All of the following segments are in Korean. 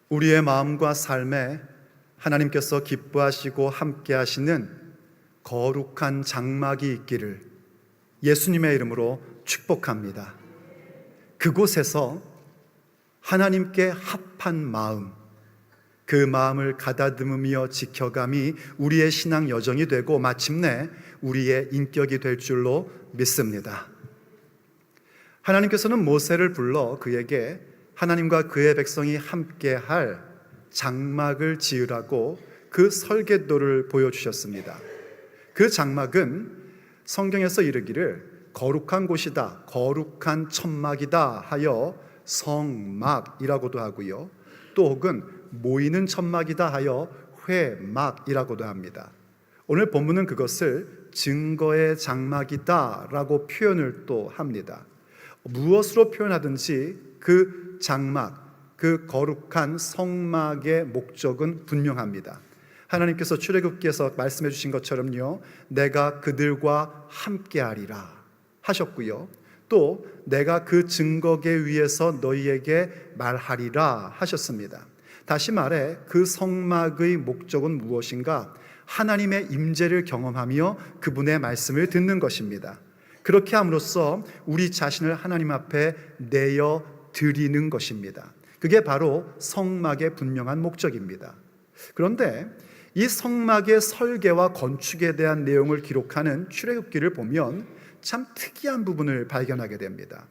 우리의 마음과 삶에 하나님께서 기뻐하시고 함께 하시는 거룩한 장막이 있기를 예수님의 이름으로 축복합니다. 그곳에서 하나님께 합한 마음, 그 마음을 가다듬으며 지켜감이 우리의 신앙 여정이 되고 마침내 우리의 인격이 될 줄로 믿습니다. 하나님께서는 모세를 불러 그에게 하나님과 그의 백성이 함께할 장막을 지으라고 그 설계도를 보여주셨습니다. 그 장막은 성경에서 이르기를 거룩한 곳이다, 거룩한 천막이다 하여 성막이라고도 하고요, 또 혹은 모이는 천막이다 하여 회막이라고도 합니다. 오늘 본문은 그것을 증거의 장막이다 라고 표현을 또 합니다. 무엇으로 표현하든지 그 장막, 그 거룩한 성막의 목적은 분명합니다. 하나님께서 출애굽기에서 말씀해 주신 것처럼요, 내가 그들과 함께하리라 하셨고요, 또 내가 그 증거계 위에서 너희에게 말하리라 하셨습니다. 다시 말해 그 성막의 목적은 무엇인가? 하나님의 임재를 경험하며 그분의 말씀을 듣는 것입니다. 그렇게 함으로써 우리 자신을 하나님 앞에 내어 드리는 것입니다. 그게 바로 성막의 분명한 목적입니다. 그런데 이 성막의 설계와 건축에 대한 내용을 기록하는 출애굽기를 보면 참 특이한 부분을 발견하게 됩니다.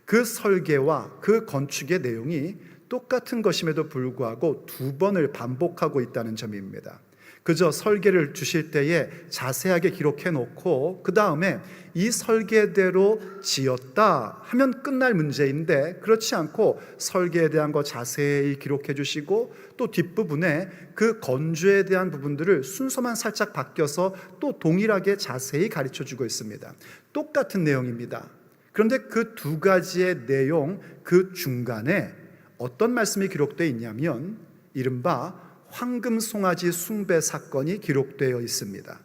그 설계와 그 건축의 내용이 똑같은 것임에도 불구하고 두 번을 반복하고 있다는 점입니다. 그저 설계를 주실 때에 자세하게 기록해 놓고 그 다음에 이 설계대로 지었다 하면 끝날 문제인데, 그렇지 않고 설계에 대한 거 자세히 기록해 주시고 또 뒷부분에 그 건조에 대한 부분들을 순서만 살짝 바뀌어서 또 동일하게 자세히 가르쳐 주고 있습니다. 똑같은 내용입니다. 그런데 그 두 가지의 내용 그 중간에 어떤 말씀이 기록되어 있냐면 이른바 황금 송아지 숭배 사건이 기록되어 있습니다.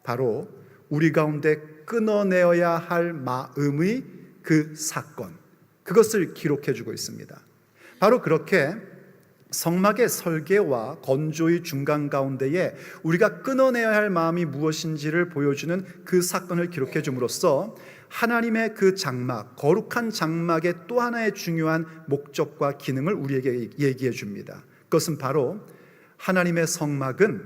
바로 우리 가운데 끊어내어야 할 마음의 그 사건, 그것을 기록해 주고 있습니다. 바로 그렇게 성막의 설계와 건조의 중간 가운데에 우리가 끊어내야 할 마음이 무엇인지를 보여주는 그 사건을 기록해 줌으로써 하나님의 그 장막, 거룩한 장막의 또 하나의 중요한 목적과 기능을 우리에게 얘기해 줍니다. 그것은 바로 하나님의 성막은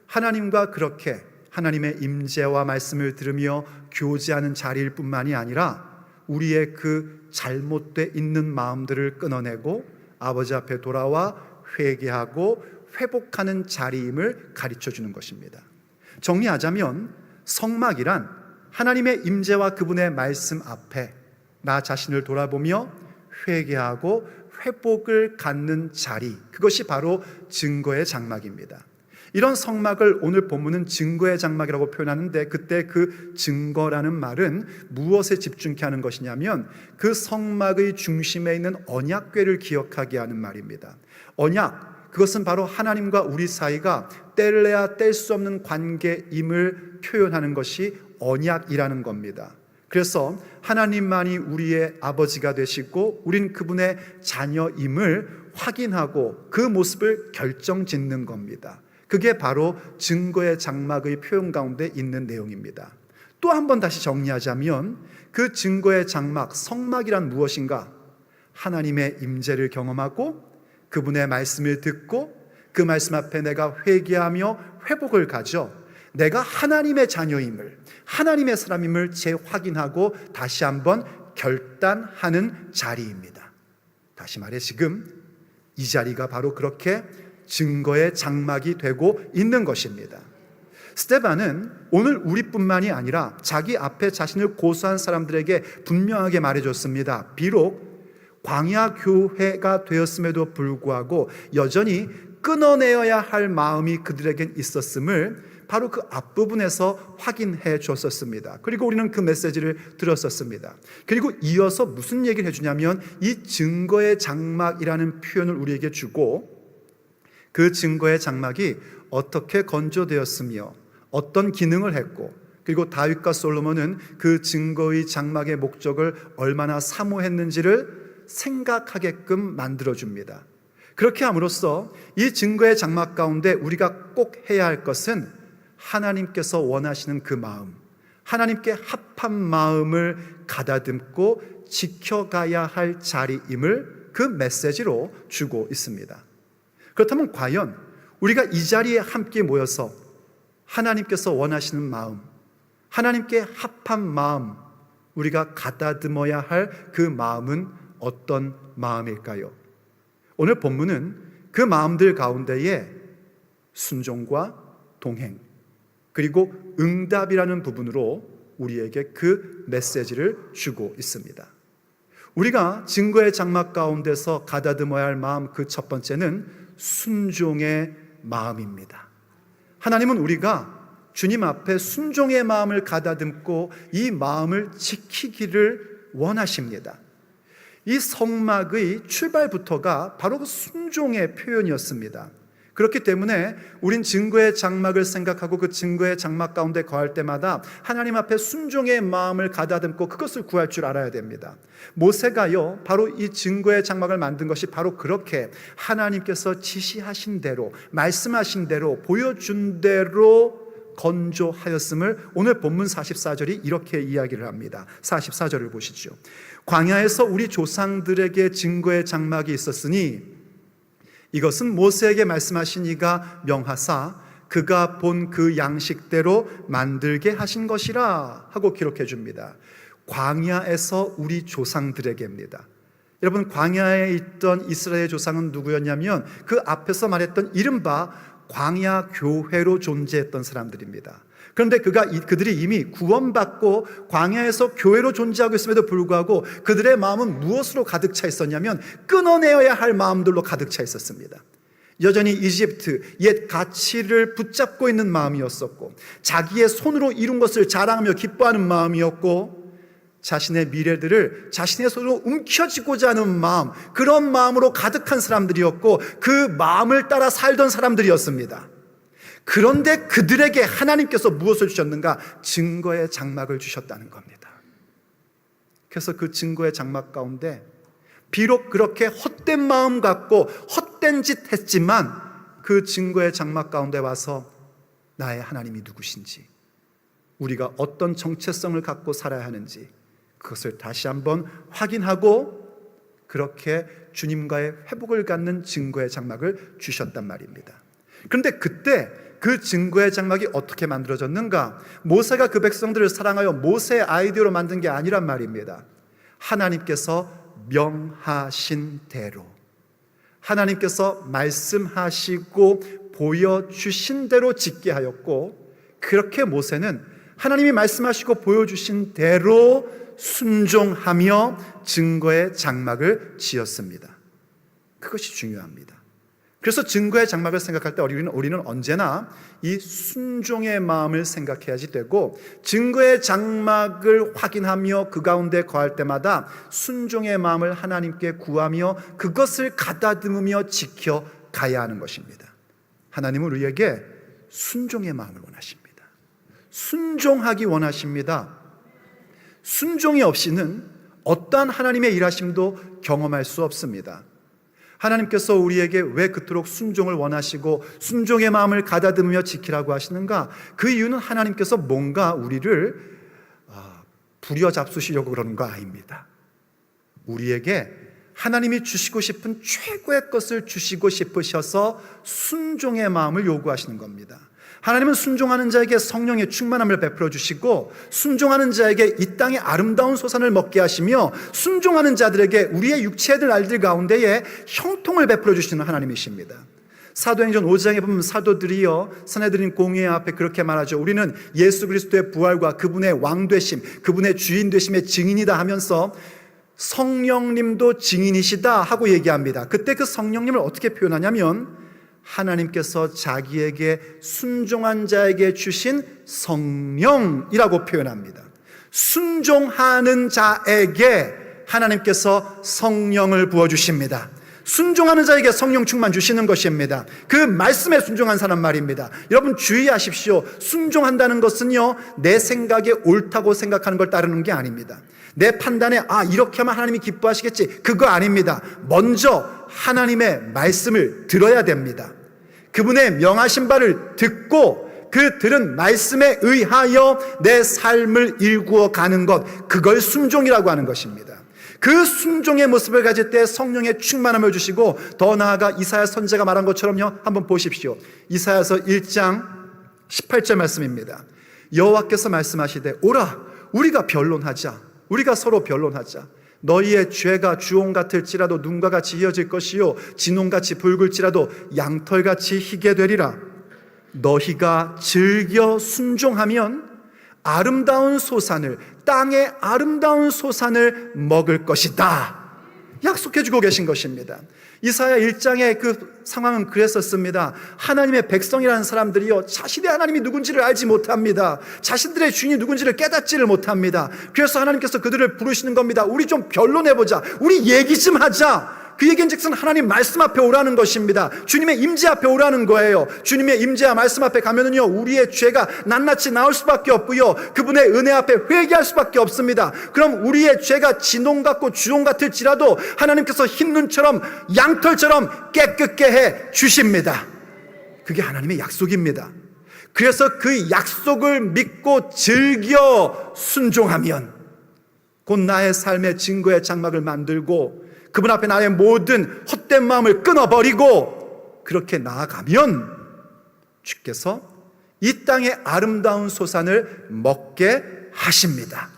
하나님과 그렇게 하나님의 임재와 말씀을 들으며 교제하는 자리일 뿐만이 아니라 우리의 그 잘못돼 있는 마음들을 끊어내고 아버지 앞에 돌아와 회개하고 회복하는 자리임을 가르쳐 주는 것입니다. 정리하자면 성막이란 하나님의 임재와 그분의 말씀 앞에 나 자신을 돌아보며 회개하고 회복을 갖는 자리, 그것이 바로 증거의 장막입니다. 이런 성막을 오늘 본문은 증거의 장막이라고 표현하는데, 그때 그 증거라는 말은 무엇에 집중케 하는 것이냐면 그 성막의 중심에 있는 언약궤를 기억하게 하는 말입니다. 언약, 그것은 바로 하나님과 우리 사이가 뗄래야 뗄 수 없는 관계임을 표현하는 것이 언약이라는 겁니다. 그래서 하나님만이 우리의 아버지가 되시고 우린 그분의 자녀임을 확인하고 그 모습을 결정짓는 겁니다. 그게 바로 증거의 장막의 표현 가운데 있는 내용입니다. 또 한 번 다시 정리하자면 그 증거의 장막, 성막이란 무엇인가? 하나님의 임재를 경험하고 그분의 말씀을 듣고 그 말씀 앞에 내가 회개하며 회복을 가져 내가 하나님의 자녀임을, 하나님의 사람임을 재확인하고 다시 한번 결단하는 자리입니다. 다시 말해 지금 이 자리가 바로 그렇게 증거의 장막이 되고 있는 것입니다. 스데반은 오늘 우리뿐만이 아니라 자기 앞에 자신을 고소한 사람들에게 분명하게 말해줬습니다. 비록 광야 교회가 되었음에도 불구하고 여전히 끊어내어야 할 마음이 그들에겐 있었음을 바로 그 앞부분에서 확인해 줬었습니다. 그리고 우리는 그 메시지를 들었었습니다. 그리고 이어서 무슨 얘기를 해주냐면 이 증거의 장막이라는 표현을 우리에게 주고 그 증거의 장막이 어떻게 건조되었으며 어떤 기능을 했고, 그리고 다윗과 솔로몬은 그 증거의 장막의 목적을 얼마나 사모했는지를 생각하게끔 만들어줍니다. 그렇게 함으로써 이 증거의 장막 가운데 우리가 꼭 해야 할 것은 하나님께서 원하시는 그 마음, 하나님께 합한 마음을 가다듬고 지켜가야 할 자리임을 그 메시지로 주고 있습니다. 그렇다면 과연 우리가 이 자리에 함께 모여서 하나님께서 원하시는 마음, 하나님께 합한 마음, 우리가 가다듬어야 할 그 마음은 어떤 마음일까요? 오늘 본문은 그 마음들 가운데에 순종과 동행, 그리고 응답이라는 부분으로 우리에게 그 메시지를 주고 있습니다. 우리가 증거의 장막 가운데서 가다듬어야 할 마음, 그 첫 번째는 순종의 마음입니다. 하나님은 우리가 주님 앞에 순종의 마음을 가다듬고 이 마음을 지키기를 원하십니다. 이 성막의 출발부터가 바로 그 순종의 표현이었습니다. 그렇기 때문에 우린 증거의 장막을 생각하고 그 증거의 장막 가운데 거할 때마다 하나님 앞에 순종의 마음을 가다듬고 그것을 구할 줄 알아야 됩니다. 모세가요, 바로 이 증거의 장막을 만든 것이 바로 그렇게 하나님께서 지시하신 대로, 말씀하신 대로, 보여준 대로 건조하였음을 오늘 본문 44절이 이렇게 이야기를 합니다. 44절을 보시죠. 광야에서 우리 조상들에게 증거의 장막이 있었으니 이것은 모세에게 말씀하신 이가 명하사 그가 본 그 양식대로 만들게 하신 것이라 하고 기록해 줍니다. 광야에서 우리 조상들에게입니다. 여러분, 광야에 있던 이스라엘 조상은 누구였냐면 그 앞에서 말했던 이른바 광야 교회로 존재했던 사람들입니다. 그런데 그들이 이미 구원받고 광야에서 교회로 존재하고 있음에도 불구하고 그들의 마음은 무엇으로 가득 차 있었냐면 끊어내어야 할 마음들로 가득 차 있었습니다. 여전히 이집트 옛 가치를 붙잡고 있는 마음이었었고, 자기의 손으로 이룬 것을 자랑하며 기뻐하는 마음이었고, 자신의 미래들을 자신의 손으로 움켜쥐고자 하는 마음, 그런 마음으로 가득한 사람들이었고 그 마음을 따라 살던 사람들이었습니다. 그런데 그들에게 하나님께서 무엇을 주셨는가? 증거의 장막을 주셨다는 겁니다. 그래서 그 증거의 장막 가운데 비록 그렇게 헛된 마음 갖고 헛된 짓 했지만 그 증거의 장막 가운데 와서 나의 하나님이 누구신지, 우리가 어떤 정체성을 갖고 살아야 하는지 그것을 다시 한번 확인하고 그렇게 주님과의 회복을 갖는 증거의 장막을 주셨단 말입니다. 그런데 그때 그 증거의 장막이 어떻게 만들어졌는가? 모세가 그 백성들을 사랑하여 모세의 아이디어로 만든 게 아니란 말입니다. 하나님께서 명하신 대로, 하나님께서 말씀하시고 보여주신 대로 짓게 하였고, 그렇게 모세는 하나님이 말씀하시고 보여주신 대로 순종하며 증거의 장막을 지었습니다. 그것이 중요합니다. 그래서 증거의 장막을 생각할 때 우리는 언제나 이 순종의 마음을 생각해야지 되고, 증거의 장막을 확인하며 그 가운데 거할 때마다 순종의 마음을 하나님께 구하며 그것을 가다듬으며 지켜가야 하는 것입니다. 하나님은 우리에게 순종의 마음을 원하십니다. 순종하기 원하십니다. 순종이 없이는 어떠한 하나님의 일하심도 경험할 수 없습니다. 하나님께서 우리에게 왜 그토록 순종을 원하시고 순종의 마음을 가다듬으며 지키라고 하시는가? 그 이유는 하나님께서 뭔가 우리를 부려잡수시려고 그러는 거 아닙니다. 우리에게 하나님이 주시고 싶은 최고의 것을 주시고 싶으셔서 순종의 마음을 요구하시는 겁니다. 하나님은 순종하는 자에게 성령의 충만함을 베풀어 주시고, 순종하는 자에게 이 땅의 아름다운 소산을 먹게 하시며, 순종하는 자들에게 우리의 육체의 날들 가운데에 형통을 베풀어 주시는 하나님이십니다. 사도행전 5장에 보면 사도들이요 산헤드린 공회 앞에 그렇게 말하죠. 우리는 예수 그리스도의 부활과 그분의 왕되심, 그분의 주인 되심의 증인이다 하면서 성령님도 증인이시다 하고 얘기합니다. 그때 그 성령님을 어떻게 표현하냐면 하나님께서 자기에게 순종한 자에게 주신 성령이라고 표현합니다. 순종하는 자에게 하나님께서 성령을 부어주십니다. 순종하는 자에게 성령 충만 주시는 것입니다. 그 말씀에 순종한 사람 말입니다. 여러분 주의하십시오. 순종한다는 것은요, 내 생각에 옳다고 생각하는 걸 따르는 게 아닙니다. 내 판단에 이렇게 하면 하나님이 기뻐하시겠지, 그거 아닙니다. 먼저 하나님의 말씀을 들어야 됩니다. 그분의 명하신 바를 듣고 그 들은 말씀에 의하여 내 삶을 일구어 가는 것, 그걸 순종이라고 하는 것입니다. 그 순종의 모습을 가질 때 성령의 충만함을 주시고, 더 나아가 이사야 선지자가 말한 것처럼요, 한번 보십시오. 이사야서 1장 18절 말씀입니다. 여호와께서 말씀하시되 오라 우리가 변론하자. 우리가 서로 변론하자. 너희의 죄가 주홍 같을지라도 눈과 같이 희어질 것이요 진홍같이 붉을지라도 양털같이 희게 되리라. 너희가 즐겨 순종하면 아름다운 소산을, 땅의 아름다운 소산을 먹을 것이다. 약속해주고 계신 것입니다. 이사야 1장의 그 상황은 그랬었습니다. 하나님의 백성이라는 사람들이요, 자신의 하나님이 누군지를 알지 못합니다. 자신들의 주인이 누군지를 깨닫지를 못합니다. 그래서 하나님께서 그들을 부르시는 겁니다. 우리 좀 변론해보자. 우리 얘기 좀 하자. 그 얘기인즉슨 하나님 말씀 앞에 오라는 것입니다. 주님의 임재 앞에 오라는 거예요. 주님의 임재와 말씀 앞에 가면은요, 우리의 죄가 낱낱이 나올 수밖에 없고요, 그분의 은혜 앞에 회개할 수밖에 없습니다. 그럼 우리의 죄가 진홍 같고 주홍 같을지라도 하나님께서 흰 눈처럼 양털처럼 깨끗게 해 주십니다. 그게 하나님의 약속입니다. 그래서 그 약속을 믿고 즐겨 순종하면 곧 나의 삶의 증거의 장막을 만들고 그분 앞에 나의 모든 헛된 마음을 끊어버리고 그렇게 나아가면 주께서 이 땅의 아름다운 소산을 먹게 하십니다.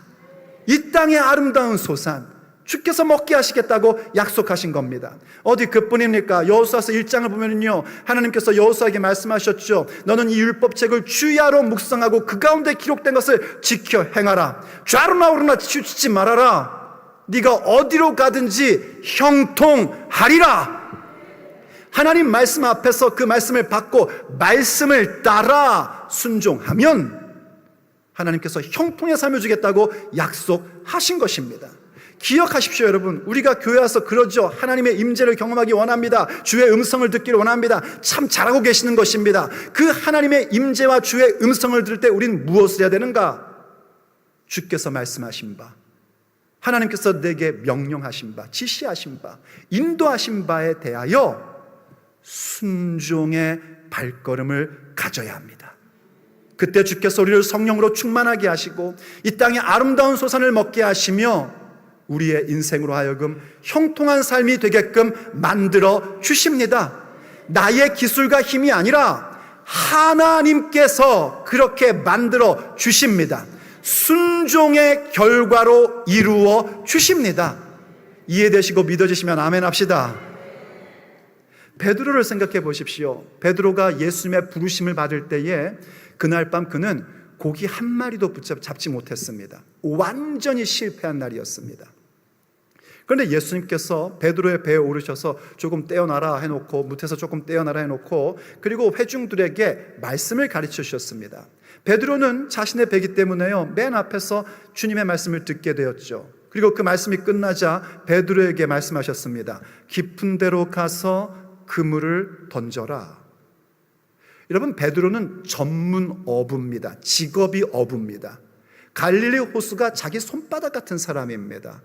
이 땅의 아름다운 소산, 주께서 먹게 하시겠다고 약속하신 겁니다. 어디 그뿐입니까? 여호수아서 1장을 보면요, 하나님께서 여호수아에게 말씀하셨죠. 너는 이 율법책을 주야로 묵상하고 그 가운데 기록된 것을 지켜 행하라. 좌로나 우로나 치우치지 말아라. 네가 어디로 가든지 형통하리라. 하나님 말씀 앞에서 그 말씀을 받고 말씀을 따라 순종하면 하나님께서 형통의 삶을 주겠다고 약속하신 것입니다. 기억하십시오, 여러분. 우리가 교회 와서 그러죠. 하나님의 임재를 경험하기 원합니다. 주의 음성을 듣기를 원합니다. 참 잘하고 계시는 것입니다. 그 하나님의 임재와 주의 음성을 들을 때 우리는 무엇을 해야 되는가? 주께서 말씀하신 바, 하나님께서 내게 명령하신 바, 지시하신 바, 인도하신 바에 대하여 순종의 발걸음을 가져야 합니다. 그때 주께서 우리를 성령으로 충만하게 하시고 이 땅의 아름다운 소산을 먹게 하시며 우리의 인생으로 하여금 형통한 삶이 되게끔 만들어 주십니다. 나의 기술과 힘이 아니라 하나님께서 그렇게 만들어 주십니다. 순종의 결과로 이루어 주십니다. 이해되시고 믿어지시면 아멘 합시다. 베드로를 생각해 보십시오. 베드로가 예수님의 부르심을 받을 때에 그날 밤 그는 고기 한 마리도 잡지 못했습니다. 완전히 실패한 날이었습니다. 그런데 예수님께서 베드로의 배에 오르셔서 조금 떼어놔라 해놓고, 무태서 조금 떼어놔라 해놓고, 그리고 회중들에게 말씀을 가르쳐 주셨습니다. 베드로는 자신의 배기 때문에요, 맨 앞에서 주님의 말씀을 듣게 되었죠. 그리고 그 말씀이 끝나자 베드로에게 말씀하셨습니다. 깊은 데로 가서 그물을 던져라. 여러분, 베드로는 전문 어부입니다. 직업이 어부입니다. 갈릴리 호수가 자기 손바닥 같은 사람입니다.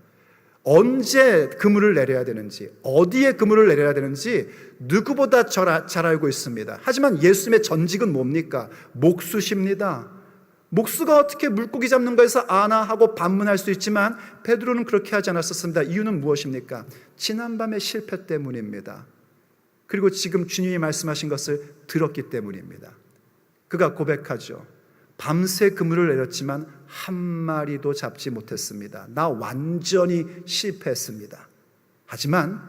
언제 그물을 내려야 되는지, 어디에 그물을 내려야 되는지 누구보다 잘 알고 있습니다. 하지만 예수님의 전직은 뭡니까? 목수십니다. 목수가 어떻게 물고기 잡는 거에서 아나 하고 반문할 수 있지만 베드로는 그렇게 하지 않았었습니다. 이유는 무엇입니까? 지난밤의 실패 때문입니다. 그리고 지금 주님이 말씀하신 것을 들었기 때문입니다. 그가 고백하죠. 밤새 그물을 내렸지만 한 마리도 잡지 못했습니다. 나 완전히 실패했습니다. 하지만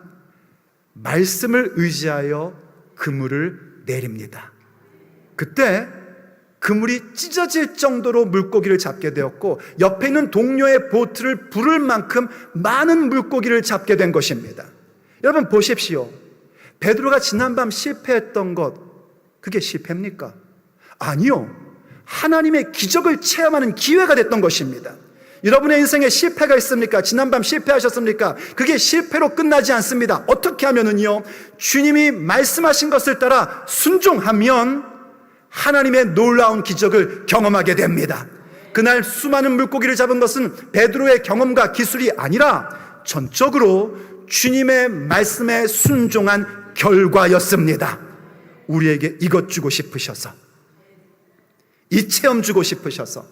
말씀을 의지하여 그물을 내립니다. 그때 그물이 찢어질 정도로 물고기를 잡게 되었고 옆에 있는 동료의 보트를 부를 만큼 많은 물고기를 잡게 된 것입니다. 여러분 보십시오. 베드로가 지난밤 실패했던 것, 그게 실패입니까? 아니요. 하나님의 기적을 체험하는 기회가 됐던 것입니다. 여러분의 인생에 실패가 있습니까? 지난밤 실패하셨습니까? 그게 실패로 끝나지 않습니다. 어떻게 하면은요, 주님이 말씀하신 것을 따라 순종하면 하나님의 놀라운 기적을 경험하게 됩니다. 그날 수많은 물고기를 잡은 것은 베드로의 경험과 기술이 아니라 전적으로 주님의 말씀에 순종한 결과였습니다. 우리에게 이것 주고 싶으셔서, 이 체험 주고 싶으셔서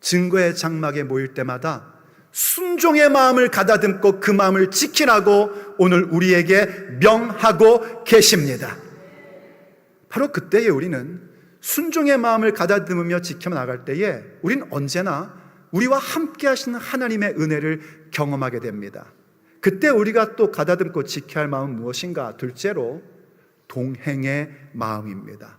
증거의 장막에 모일 때마다 순종의 마음을 가다듬고 그 마음을 지키라고 오늘 우리에게 명하고 계십니다. 바로 그때에 우리는 순종의 마음을 가다듬으며 지켜나갈 때에 우린 언제나 우리와 함께 하시는 하나님의 은혜를 경험하게 됩니다. 그때 우리가 또 가다듬고 지켜야 할 마음은 무엇인가? 둘째로 동행의 마음입니다.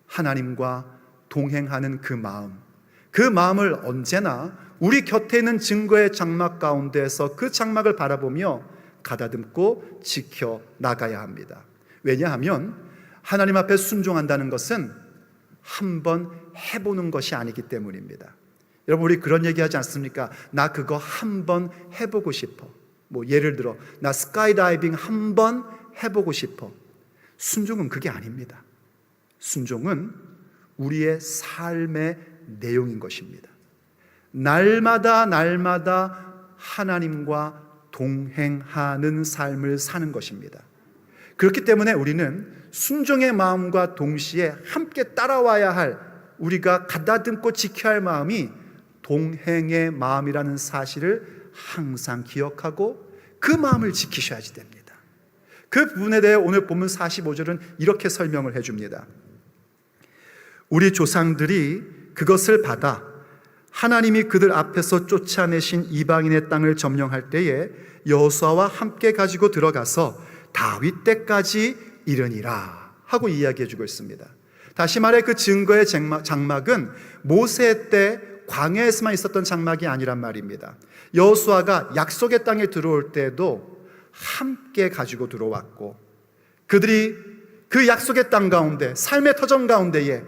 하나님과 동행하는 그 마음을 언제나 우리 곁에 있는 증거의 장막 가운데에서 그 장막을 바라보며 가다듬고 지켜나가야 합니다. 왜냐하면 하나님 앞에 순종한다는 것은 한번 해보는 것이 아니기 때문입니다. 여러분, 우리 그런 얘기하지 않습니까? 나 그거 한번 해보고 싶어. 예를 들어 나 스카이다이빙 한번 해보고 싶어. 순종은 그게 아닙니다. 순종은 우리의 삶의 내용인 것입니다. 날마다 하나님과 동행하는 삶을 사는 것입니다. 그렇기 때문에 우리는 순종의 마음과 동시에 함께 따라와야 할, 우리가 가다듬고 지켜야 할 마음이 동행의 마음이라는 사실을 항상 기억하고 그 마음을 지키셔야지 됩니다. 그 부분에 대해 오늘 본문 45절은 이렇게 설명을 해줍니다. 우리 조상들이 그것을 받아 하나님이 그들 앞에서 쫓아내신 이방인의 땅을 점령할 때에 여호수아와 함께 가지고 들어가서 다윗 때까지 이르니라 하고 이야기해주고 있습니다. 다시 말해 그 증거의 장막은 모세 때 광야에서만 있었던 장막이 아니란 말입니다. 여호수아가 약속의 땅에 들어올 때에도 함께 가지고 들어왔고, 그들이 그 약속의 땅 가운데, 삶의 터전 가운데에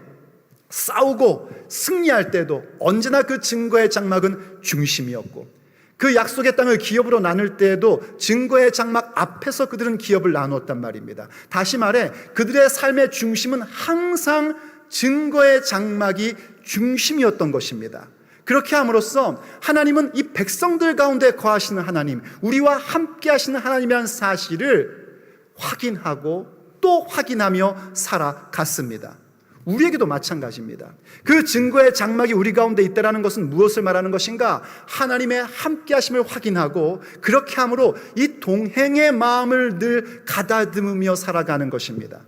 싸우고 승리할 때도 언제나 그 증거의 장막은 중심이었고, 그 약속의 땅을 기업으로 나눌 때에도 증거의 장막 앞에서 그들은 기업을 나누었단 말입니다. 다시 말해 그들의 삶의 중심은 항상 증거의 장막이 중심이었던 것입니다. 그렇게 함으로써 하나님은 이 백성들 가운데 거하시는 하나님, 우리와 함께 하시는 하나님이라는 사실을 확인하고 또 확인하며 살아갔습니다. 우리에게도 마찬가지입니다. 그 증거의 장막이 우리 가운데 있다는 것은 무엇을 말하는 것인가? 하나님의 함께 하심을 확인하고 그렇게 함으로 이 동행의 마음을 늘 가다듬으며 살아가는 것입니다.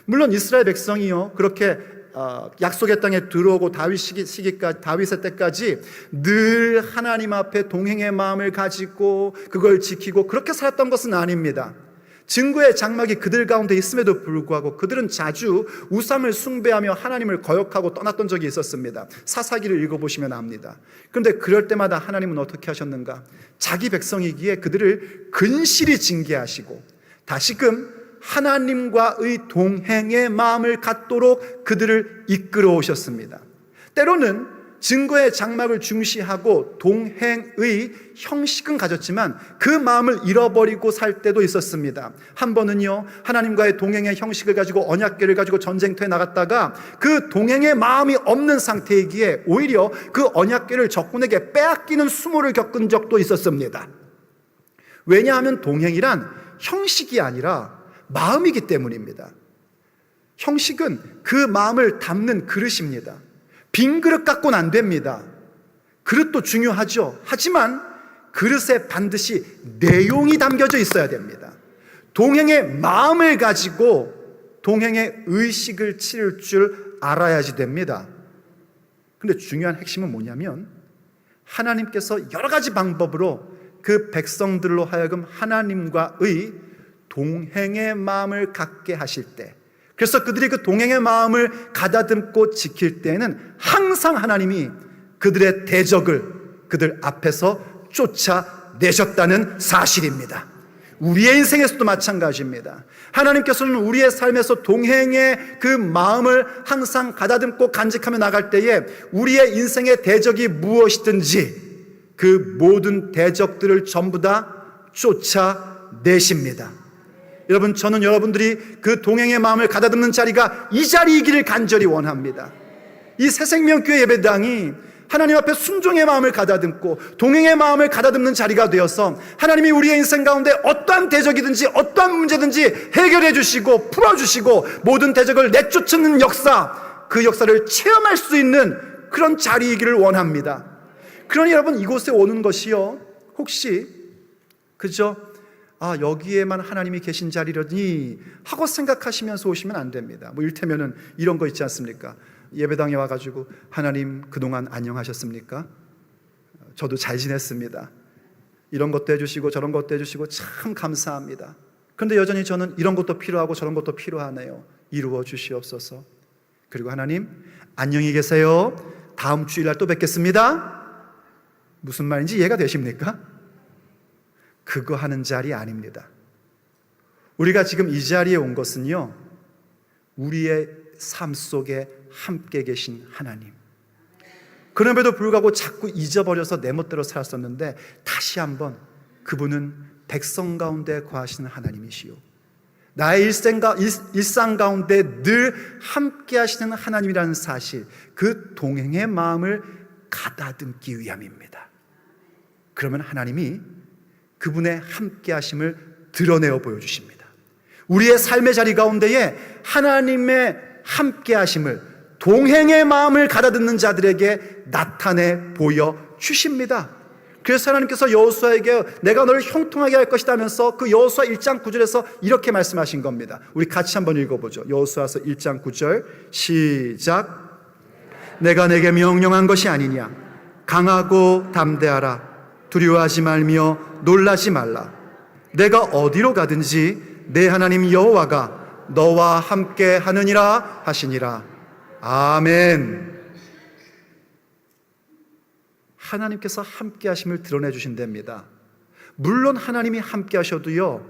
물론 이스라엘 백성이요, 그렇게 약속의 땅에 들어오고 다윗의 때까지 늘 하나님 앞에 동행의 마음을 가지고 그걸 지키고 그렇게 살았던 것은 아닙니다. 증거의 장막이 그들 가운데 있음에도 불구하고 그들은 자주 우상을 숭배하며 하나님을 거역하고 떠났던 적이 있었습니다. 사사기를 읽어보시면 압니다. 그런데 그럴 때마다 하나님은 어떻게 하셨는가? 자기 백성이기에 그들을 근실히 징계하시고 다시금 하나님과의 동행의 마음을 갖도록 그들을 이끌어 오셨습니다. 때로는 증거의 장막을 중시하고 동행의 형식은 가졌지만 그 마음을 잃어버리고 살 때도 있었습니다. 한 번은요, 하나님과의 동행의 형식을 가지고 언약궤를 가지고 전쟁터에 나갔다가 그 동행의 마음이 없는 상태이기에 오히려 그 언약궤를 적군에게 빼앗기는 수모를 겪은 적도 있었습니다. 왜냐하면 동행이란 형식이 아니라 마음이기 때문입니다. 형식은 그 마음을 담는 그릇입니다. 빈 그릇 갖고는 안 됩니다. 그릇도 중요하죠. 하지만 그릇에 반드시 내용이 담겨져 있어야 됩니다. 동행의 마음을 가지고 동행의 의식을 치를 줄 알아야지 됩니다. 그런데 중요한 핵심은 뭐냐면 하나님께서 여러 가지 방법으로 그 백성들로 하여금 하나님과의 동행의 마음을 갖게 하실 때, 그래서 그들이 그 동행의 마음을 가다듬고 지킬 때에는 항상 하나님이 그들의 대적을 그들 앞에서 쫓아내셨다는 사실입니다. 우리의 인생에서도 마찬가지입니다. 하나님께서는 우리의 삶에서 동행의 그 마음을 항상 가다듬고 간직하며 나갈 때에 우리의 인생의 대적이 무엇이든지 그 모든 대적들을 전부 다 쫓아내십니다. 여러분, 저는 여러분들이 그 동행의 마음을 가다듬는 자리가 이 자리이기를 간절히 원합니다. 이 새생명교회 예배당이 하나님 앞에 순종의 마음을 가다듬고 동행의 마음을 가다듬는 자리가 되어서 하나님이 우리의 인생 가운데 어떠한 대적이든지 어떠한 문제든지 해결해 주시고 풀어주시고 모든 대적을 내쫓는 역사, 그 역사를 체험할 수 있는 그런 자리이기를 원합니다. 그러니 여러분, 이곳에 오는 것이요, 혹시 그저 여기에만 하나님이 계신 자리라니 하고 생각하시면서 오시면 안 됩니다. 뭐 이를테면은 이런 거 있지 않습니까? 예배당에 와가지고 하나님 그동안 안녕하셨습니까? 저도 잘 지냈습니다. 이런 것도 해주시고 저런 것도 해주시고 참 감사합니다. 그런데 여전히 저는 이런 것도 필요하고 저런 것도 필요하네요. 이루어 주시옵소서. 그리고 하나님 안녕히 계세요. 다음 주일날 또 뵙겠습니다. 무슨 말인지 이해가 되십니까? 그거 하는 자리 아닙니다. 우리가 지금 이 자리에 온 것은요, 우리의 삶 속에 함께 계신 하나님, 그럼에도 불구하고 자꾸 잊어버려서 내 멋대로 살았었는데 다시 한번 그분은 백성 가운데 거하시는 하나님이시요, 나의 일상 가운데 늘 함께 하시는 하나님이라는 사실, 그 동행의 마음을 가다듬기 위함입니다. 그러면 하나님이 그분의 함께 하심을 드러내어 보여주십니다. 우리의 삶의 자리 가운데에 하나님의 함께 하심을, 동행의 마음을 가다듬는 자들에게 나타내 보여주십니다. 그래서 하나님께서 여호수아에게 내가 너를 형통하게 할 것이다면서 그 여호수아 1장 9절에서 이렇게 말씀하신 겁니다. 우리 같이 한번 읽어보죠. 여호수아서 1장 9절 시작. 내가 내게 명령한 것이 아니냐. 강하고 담대하라. 두려워하지 말며 놀라지 말라. 내가 어디로 가든지 내 하나님 여호와가 너와 함께 하느니라 하시니라. 아멘. 하나님께서 함께 하심을 드러내 주신답니다. 물론 하나님이 함께 하셔도요,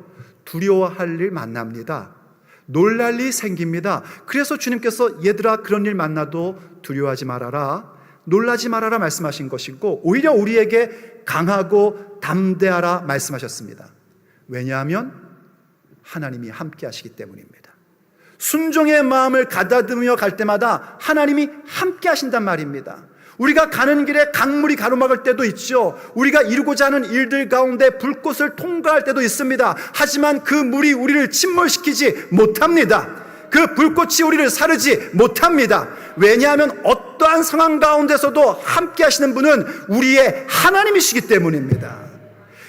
두려워할 일 만납니다. 놀랄 일이 생깁니다. 그래서 주님께서 얘들아 그런 일 만나도 두려워하지 말아라, 놀라지 말아라 말씀하신 것이고, 오히려 우리에게 강하고 담대하라 말씀하셨습니다. 왜냐하면 하나님이 함께 하시기 때문입니다. 순종의 마음을 가다듬으며 갈 때마다 하나님이 함께 하신단 말입니다. 우리가 가는 길에 강물이 가로막을 때도 있죠. 우리가 이루고자 하는 일들 가운데 불꽃을 통과할 때도 있습니다. 하지만 그 물이 우리를 침몰시키지 못합니다. 그 불꽃이 우리를 사르지 못합니다. 왜냐하면 어떠한 상황 가운데서도 함께 하시는 분은 우리의 하나님이시기 때문입니다.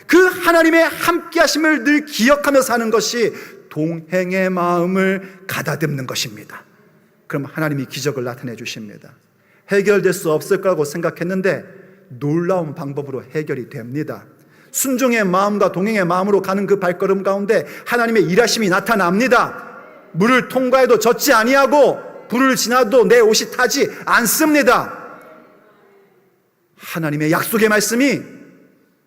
그 하나님의 함께 하심을 늘 기억하며 사는 것이 동행의 마음을 가다듬는 것입니다. 그럼 하나님이 기적을 나타내 주십니다. 해결될 수 없을 거라고 생각했는데 놀라운 방법으로 해결이 됩니다. 순종의 마음과 동행의 마음으로 가는 그 발걸음 가운데 하나님의 일하심이 나타납니다. 물을 통과해도 젖지 아니하고 불을 지나도 내 옷이 타지 않습니다. 하나님의 약속의 말씀이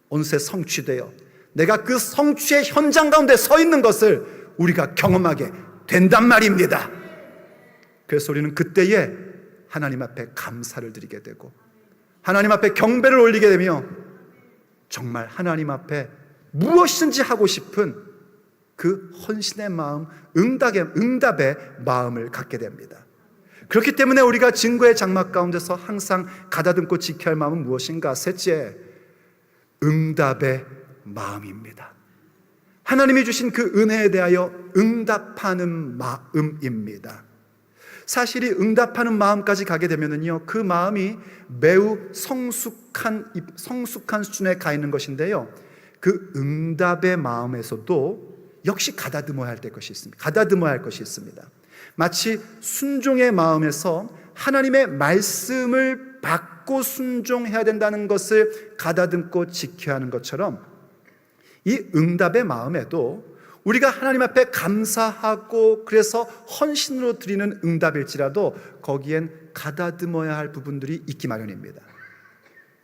어느새 성취되어 내가 그 성취의 현장 가운데 서 있는 것을 우리가 경험하게 된단 말입니다. 그래서 우리는 그때에 하나님 앞에 감사를 드리게 되고 하나님 앞에 경배를 올리게 되며 정말 하나님 앞에 무엇이든지 하고 싶은 그 헌신의 마음, 응답의 마음을 갖게 됩니다. 그렇기 때문에 우리가 증거의 장막 가운데서 항상 가다듬고 지켜야 할 마음은 무엇인가? 셋째, 응답의 마음입니다. 하나님이 주신 그 은혜에 대하여 응답하는 마음입니다. 사실 이 응답하는 마음까지 가게 되면은요, 그 마음이 매우 성숙한 수준에 가 있는 것인데요, 그 응답의 마음에서도 역시 가다듬어야 할 것이 있습니다. 마치 순종의 마음에서 하나님의 말씀을 받고 순종해야 된다는 것을 가다듬고 지켜야 하는 것처럼 이 응답의 마음에도 우리가 하나님 앞에 감사하고 그래서 헌신으로 드리는 응답일지라도 거기엔 가다듬어야 할 부분들이 있기 마련입니다.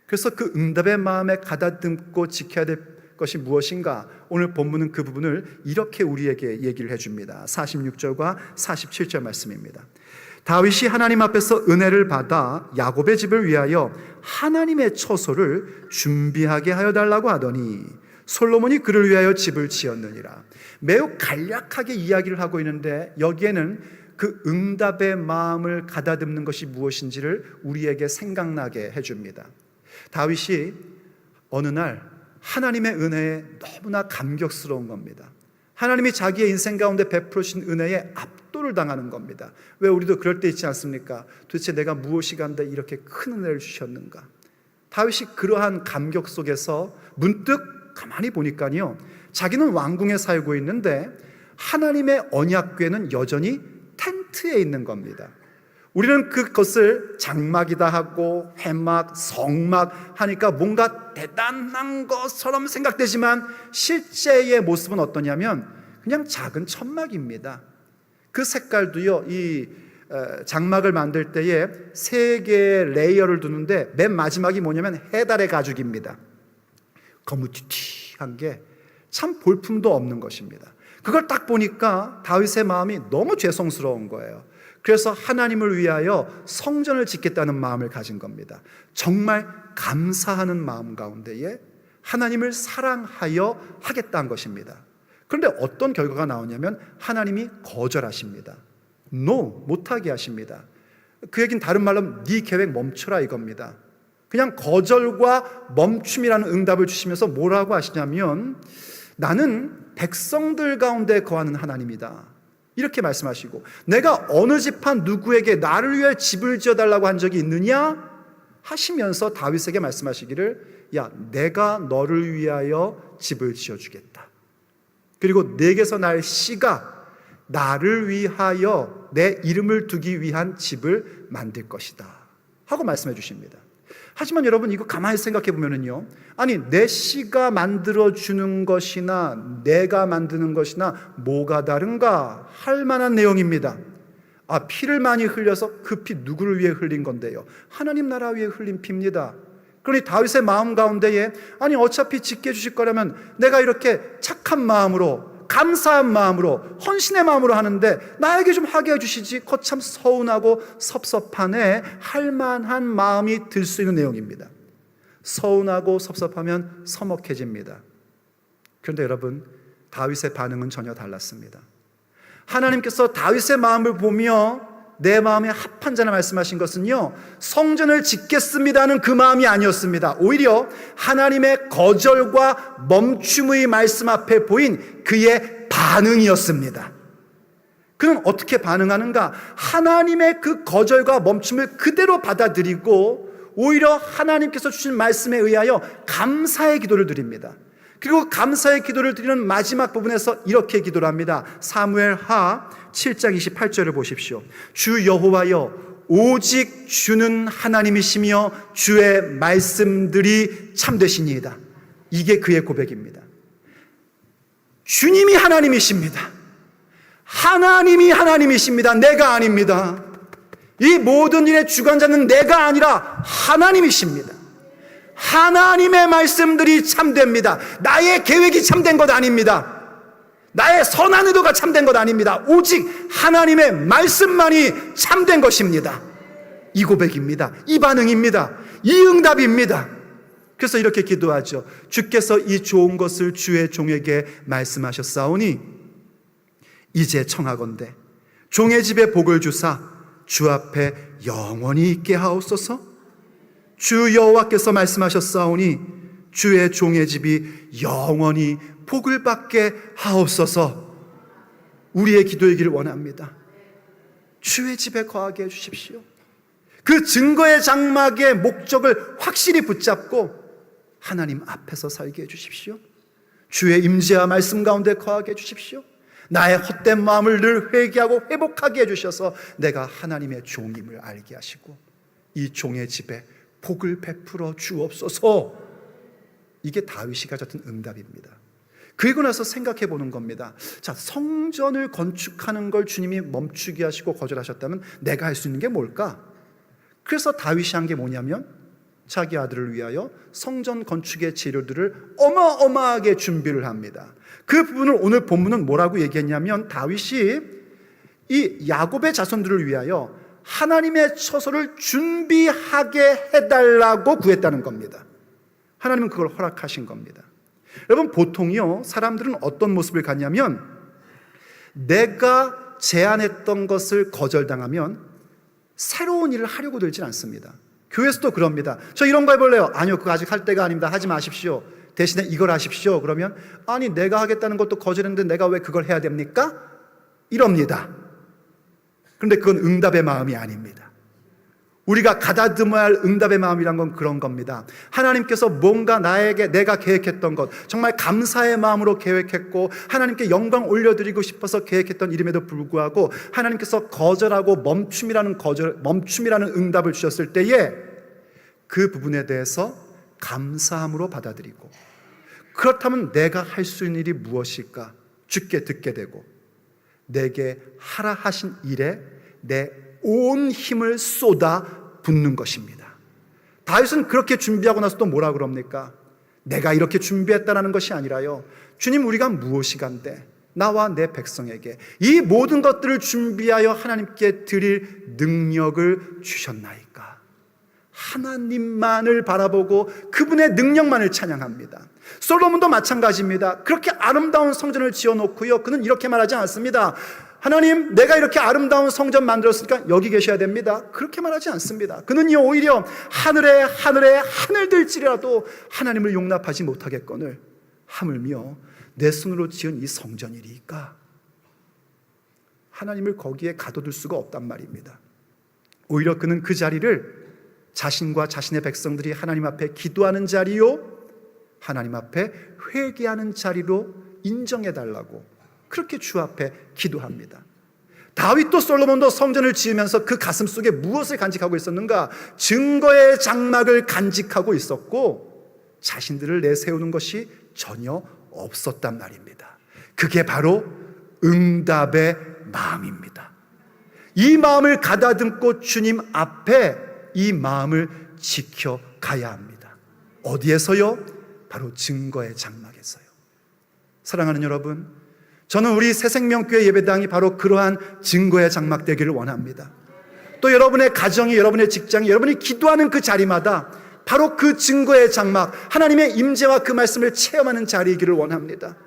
그래서 그 응답의 마음에 가다듬고 지켜야 될 것이 무엇인가? 오늘 본문은 그 부분을 이렇게 우리에게 얘기를 해줍니다. 46절과 47절 말씀입니다. 다윗이 하나님 앞에서 은혜를 받아 야곱의 집을 위하여 하나님의 처소를 준비하게 하여 달라고 하더니 솔로몬이 그를 위하여 집을 지었느니라. 매우 간략하게 이야기를 하고 있는데 여기에는 그 응답의 마음을 가다듬는 것이 무엇인지를 우리에게 생각나게 해줍니다. 다윗이 어느 날 하나님의 은혜에 너무나 감격스러운 겁니다. 하나님이 자기의 인생 가운데 베풀으신 은혜에 압도를 당하는 겁니다. 왜 우리도 그럴 때 있지 않습니까? 도대체 내가 무엇이 간데 이렇게 큰 은혜를 주셨는가? 다윗이 그러한 감격 속에서 문득 가만히 보니까요, 자기는 왕궁에 살고 있는데 하나님의 언약궤는 여전히 텐트에 있는 겁니다. 우리는 그것을 장막이다 하고 회막, 성막 하니까 뭔가 대단한 것처럼 생각되지만 실제의 모습은 어떠냐면 그냥 작은 천막입니다. 그 색깔도요, 이 장막을 만들 때에 3개의 레이어를 두는데 맨 마지막이 뭐냐면 해달의 가죽입니다. 거무튀튀한 게 참 볼품도 없는 것입니다. 그걸 딱 보니까 다윗의 마음이 너무 죄송스러운 거예요. 그래서 하나님을 위하여 성전을 짓겠다는 마음을 가진 겁니다. 정말 감사하는 마음 가운데에 하나님을 사랑하여 하겠다는 것입니다. 그런데 어떤 결과가 나오냐면 하나님이 거절하십니다. No, 못하게 하십니다. 그 얘기는 다른 말로 네 계획 멈춰라 이겁니다. 그냥 거절과 멈춤이라는 응답을 주시면서 뭐라고 하시냐면 나는 백성들 가운데 거하는 하나님이다, 이렇게 말씀하시고, 내가 어느 집안 누구에게 나를 위해 집을 지어달라고 한 적이 있느냐 하시면서 다윗에게 말씀하시기를, 야, 내가 너를 위하여 집을 지어주겠다. 그리고 내게서 날 씨가 나를 위하여 내 이름을 두기 위한 집을 만들 것이다 하고 말씀해 주십니다. 하지만 여러분, 이거 가만히 생각해 보면은요, 아니 내 씨가 만들어주는 것이나 내가 만드는 것이나 뭐가 다른가 할 만한 내용입니다. 피를 많이 흘려서 그 피 누구를 위해 흘린 건데요? 하나님 나라 위해 흘린 피입니다. 그러니 다윗의 마음 가운데에 아니 어차피 짓게 해주실 거라면 내가 이렇게 착한 마음으로, 감사한 마음으로, 헌신의 마음으로 하는데 나에게 좀 하게 해주시지, 거참 서운하고 섭섭하네 할 만한 마음이 들 수 있는 내용입니다. 서운하고 섭섭하면 서먹해집니다. 그런데 여러분, 다윗의 반응은 전혀 달랐습니다. 하나님께서 다윗의 마음을 보며 내 마음에 합한 자라 말씀하신 것은요, 성전을 짓겠습니다는 그 마음이 아니었습니다. 오히려 하나님의 거절과 멈춤의 말씀 앞에 보인 그의 반응이었습니다. 그는 어떻게 반응하는가? 하나님의 그 거절과 멈춤을 그대로 받아들이고 오히려 하나님께서 주신 말씀에 의하여 감사의 기도를 드립니다. 그리고 감사의 기도를 드리는 마지막 부분에서 이렇게 기도를 합니다. 사무엘하 7장 28절을 보십시오. 주 여호와여, 오직 주는 하나님이시며 주의 말씀들이 참되시니이다. 이게 그의 고백입니다. 주님이 하나님이십니다. 하나님이 하나님이십니다. 내가 아닙니다. 이 모든 일의 주관자는 내가 아니라 하나님이십니다. 하나님의 말씀들이 참됩니다. 나의 계획이 참된 것 아닙니다. 나의 선한 의도가 참된 것 아닙니다. 오직 하나님의 말씀만이 참된 것입니다. 이 고백입니다. 이 반응입니다. 이 응답입니다. 그래서 이렇게 기도하죠. 주께서 이 좋은 것을 주의 종에게 말씀하셨사오니 이제 청하건대 종의 집에 복을 주사 주 앞에 영원히 있게 하옵소서. 주 여호와께서 말씀하셨사오니 주의 종의 집이 영원히 복을 받게 하옵소서. 우리의 기도이기를 원합니다. 주의 집에 거하게 해주십시오. 그 증거의 장막의 목적을 확실히 붙잡고 하나님 앞에서 살게 해주십시오. 주의 임재와 말씀 가운데 거하게 해주십시오. 나의 헛된 마음을 늘 회개하고 회복하게 해주셔서 내가 하나님의 종임을 알게 하시고 이 종의 집에 복을 베풀어 주옵소서. 이게 다윗이 가졌던 응답입니다. 그리고 나서 생각해 보는 겁니다. 자, 성전을 건축하는 걸 주님이 멈추게 하시고 거절하셨다면 내가 할 수 있는 게 뭘까? 그래서 다윗이 한 게 뭐냐면 자기 아들을 위하여 성전 건축의 재료들을 어마어마하게 준비를 합니다. 그 부분을 오늘 본문은 뭐라고 얘기했냐면 다윗이 이 야곱의 자손들을 위하여 하나님의 처소를 준비하게 해달라고 구했다는 겁니다. 하나님은 그걸 허락하신 겁니다. 여러분, 보통요 사람들은 어떤 모습을 갖냐면 내가 제안했던 것을 거절당하면 새로운 일을 하려고 들진 않습니다. 교회에서도 그럽니다. 저 이런 거 해볼래요. 아니요, 그거 아직 할 때가 아닙니다. 하지 마십시오. 대신에 이걸 하십시오. 그러면 아니, 내가 하겠다는 것도 거절했는데 내가 왜 그걸 해야 됩니까? 이럽니다. 그런데 그건 응답의 마음이 아닙니다. 우리가 가다듬어야 할 응답의 마음이란 건 그런 겁니다. 하나님께서 뭔가 나에게 내가 계획했던 것, 정말 감사의 마음으로 계획했고 하나님께 영광 올려드리고 싶어서 계획했던 일임에도 불구하고 하나님께서 거절하고 멈춤이라는 응답을 주셨을 때에 그 부분에 대해서 감사함으로 받아들이고, 그렇다면 내가 할 수 있는 일이 무엇일까? 주께 듣게 되고 내게 하라 하신 일에 내 온 힘을 쏟아 붓는 것입니다. 다윗은 그렇게 준비하고 나서 또 뭐라 그럽니까? 내가 이렇게 준비했다는 것이 아니라요, 주님, 우리가 무엇이 간데 나와 내 백성에게 이 모든 것들을 준비하여 하나님께 드릴 능력을 주셨나이까? 하나님만을 바라보고 그분의 능력만을 찬양합니다. 솔로몬도 마찬가지입니다. 그렇게 아름다운 성전을 지어놓고요, 그는 이렇게 말하지 않습니다. 하나님, 내가 이렇게 아름다운 성전 만들었으니까 여기 계셔야 됩니다. 그렇게 말하지 않습니다. 그는요, 오히려 하늘에 하늘들지라도 하나님을 용납하지 못하겠거늘 하물며 내 손으로 지은 이 성전이리까 하나님을 거기에 가둬둘 수가 없단 말입니다. 오히려 그는 그 자리를 자신과 자신의 백성들이 하나님 앞에 기도하는 자리요, 하나님 앞에 회개하는 자리로 인정해달라고 그렇게 주 앞에 기도합니다. 다윗도 솔로몬도 성전을 지으면서 그 가슴 속에 무엇을 간직하고 있었는가? 증거의 장막을 간직하고 있었고 자신들을 내세우는 것이 전혀 없었단 말입니다. 그게 바로 응답의 마음입니다. 이 마음을 가다듬고 주님 앞에 이 마음을 지켜가야 합니다. 어디에서요? 바로 증거의 장막에서요. 사랑하는 여러분, 저는 우리 새생명교회 예배당이 바로 그러한 증거의 장막 되기를 원합니다. 또 여러분의 가정이, 여러분의 직장이, 여러분이 기도하는 그 자리마다 바로 그 증거의 장막, 하나님의 임재와 그 말씀을 체험하는 자리이기를 원합니다.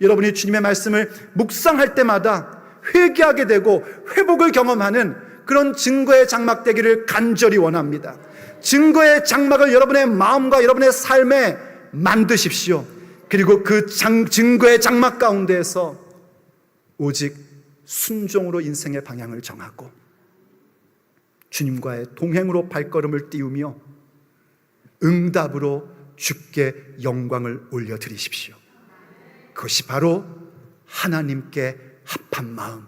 여러분이 주님의 말씀을 묵상할 때마다 회개하게 되고 회복을 경험하는 그런 증거의 장막 되기를 간절히 원합니다. 증거의 장막을 여러분의 마음과 여러분의 삶에 만드십시오. 그리고 그 증거의 장막 가운데에서 오직 순종으로 인생의 방향을 정하고 주님과의 동행으로 발걸음을 띄우며 응답으로 주께 영광을 올려드리십시오. 그것이 바로 하나님께 합한 마음,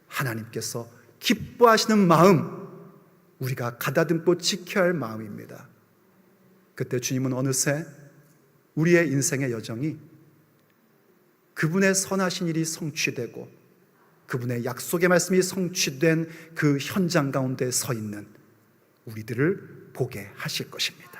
하나님께서 기뻐하시는 마음, 우리가 가다듬고 지켜야 할 마음입니다. 그때 주님은 어느새 우리의 인생의 여정이 그분의 선하신 일이 성취되고 그분의 약속의 말씀이 성취된 그 현장 가운데 서 있는 우리들을 보게 하실 것입니다.